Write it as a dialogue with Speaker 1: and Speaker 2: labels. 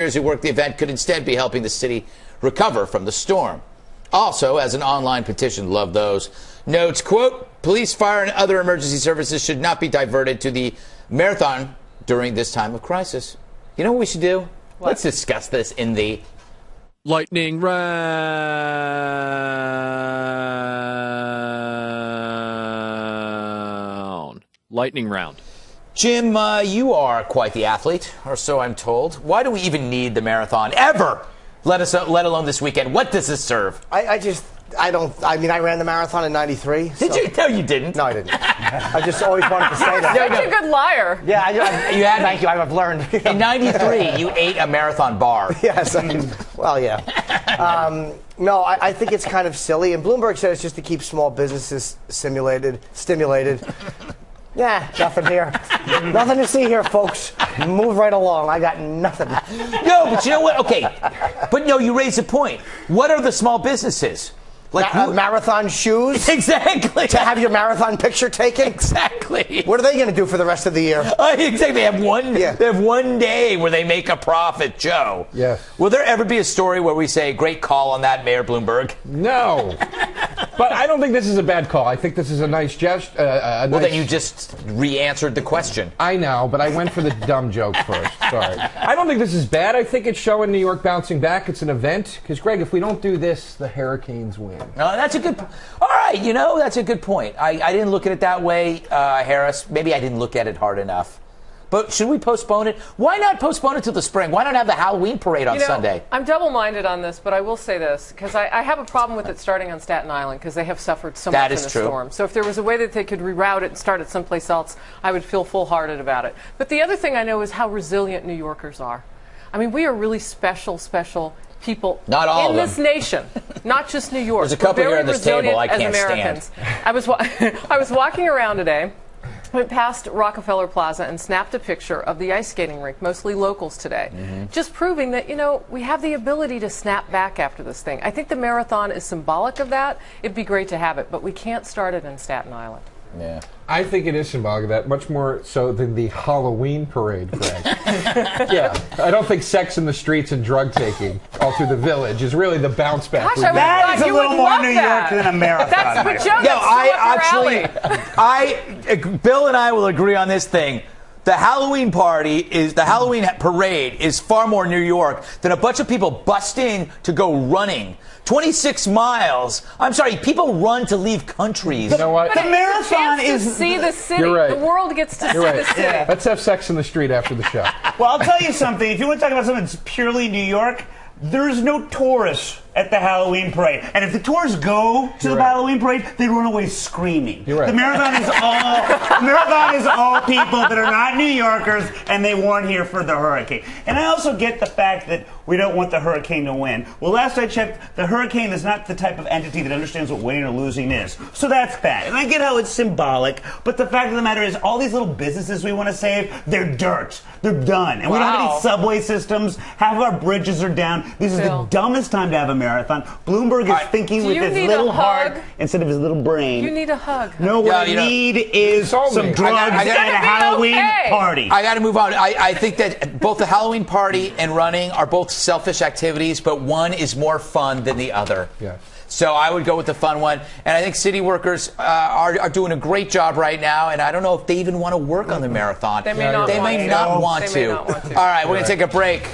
Speaker 1: who worked the event could instead be helping the city recover from the storm. Also, as an online petition, love those, notes, quote, police, fire, and other emergency services should not be diverted to the marathon during this time of crisis. You know what we should do? What? Let's discuss this in the lightning round. Lightning round. Jim, you are quite the athlete, or so I'm told. Why do we even need the marathon ever? Let alone this weekend. What does this serve?
Speaker 2: I mean, I ran the marathon in '93.
Speaker 1: Did you? No, you didn't.
Speaker 2: No, I didn't. I just always wanted to say that.
Speaker 3: You're such a good liar.
Speaker 2: Yeah, you had. Thank you. I've learned.
Speaker 1: In '93, you ate a marathon bar.
Speaker 2: Yes. Well, yeah. No, I think it's kind of silly. And Bloomberg said it's just to keep small businesses stimulated. Yeah, nothing here. Nothing to see here, folks. Move right along. I got nothing.
Speaker 1: No, but you know what? Okay. But no, you raise a point. What are the small businesses?
Speaker 2: Like marathon shoes?
Speaker 1: Exactly.
Speaker 2: To have your marathon picture taken?
Speaker 1: Exactly.
Speaker 2: What are they going to do for the rest of the year?
Speaker 1: Exactly. They have one day where they make a profit, Joe.
Speaker 4: Yes.
Speaker 1: Will there ever be a story where we say, great call on that, Mayor Bloomberg?
Speaker 4: No. But I don't think this is a bad call. I think this is a nice gesture.
Speaker 1: Well, then you just re-answered the question.
Speaker 4: I know, but I went for the dumb joke first. Sorry. I don't think this is bad. I think it's showing New York bouncing back. It's an event. Because, Greg, if we don't do this, the Hurricanes win.
Speaker 1: That's a good. All right, that's a good point. I didn't look at it that way, Harris. Maybe I didn't look at it hard enough. But should we postpone it? Why not postpone it to the spring? Why not have the Halloween parade on Sunday?
Speaker 3: I'm double-minded on this, but I will say this, because I have a problem with it starting on Staten Island, because they have suffered so much in the storm. So if there was a way that they could reroute it and start it someplace else, I would feel full-hearted about it. But the other thing I know is how resilient New Yorkers are. I mean, we are really special people in this nation, not just New York.
Speaker 1: There's a couple here at this table I can't stand.
Speaker 3: I was walking around today. Went past Rockefeller Plaza and snapped a picture of the ice skating rink, mostly locals today, just proving that, we have the ability to snap back after this thing. I think the marathon is symbolic of that. It'd be great to have it, but we can't start it in Staten Island.
Speaker 4: Yeah. I think it is symbolic of that, much more so than the Halloween parade, Greg. Yeah. I don't think sex in the streets and drug taking all through the village is really the bounce back.
Speaker 3: Gosh,
Speaker 5: that is a little more New York than a marathon.
Speaker 1: Bill and I will agree on this thing. The Halloween parade is far more New York than a bunch of people busting to go running. 26 miles. I'm sorry, people run to leave countries.
Speaker 4: You know what?
Speaker 3: The marathon is to see the city.
Speaker 4: You're right.
Speaker 3: The world gets to see the city.
Speaker 4: Yeah. Let's have sex in the street after the show.
Speaker 5: Well, I'll tell you something. If you want to talk about something that's purely New York, there's no tourists at the Halloween parade. And if the tourists go to the Halloween parade, they run away screaming.
Speaker 4: You're right.
Speaker 5: The marathon is all people that are not New Yorkers, and they weren't here for the hurricane. And I also get the fact that we don't want the hurricane to win. Well, last I checked, the hurricane is not the type of entity that understands what winning or losing is. So that's bad. And I get how it's symbolic, but the fact of the matter is all these little businesses we want to save, they're dirt. They're done. And we don't have any subway systems. Half of our bridges are down. This is the dumbest time to have a marathon. Bloomberg is thinking with his little heart instead of his little brain.
Speaker 3: You need a hug.
Speaker 5: No, what I need is some drugs and a Halloween party.
Speaker 1: I got to move on. I think that both the Halloween party and running are both selfish activities, but one is more fun than the other.
Speaker 4: Yes.
Speaker 1: So I would go with the fun one. And I think city workers are doing a great job right now, and I don't know if they even want to work on the marathon.
Speaker 3: They may not want to.
Speaker 1: All right, we're going to take a break.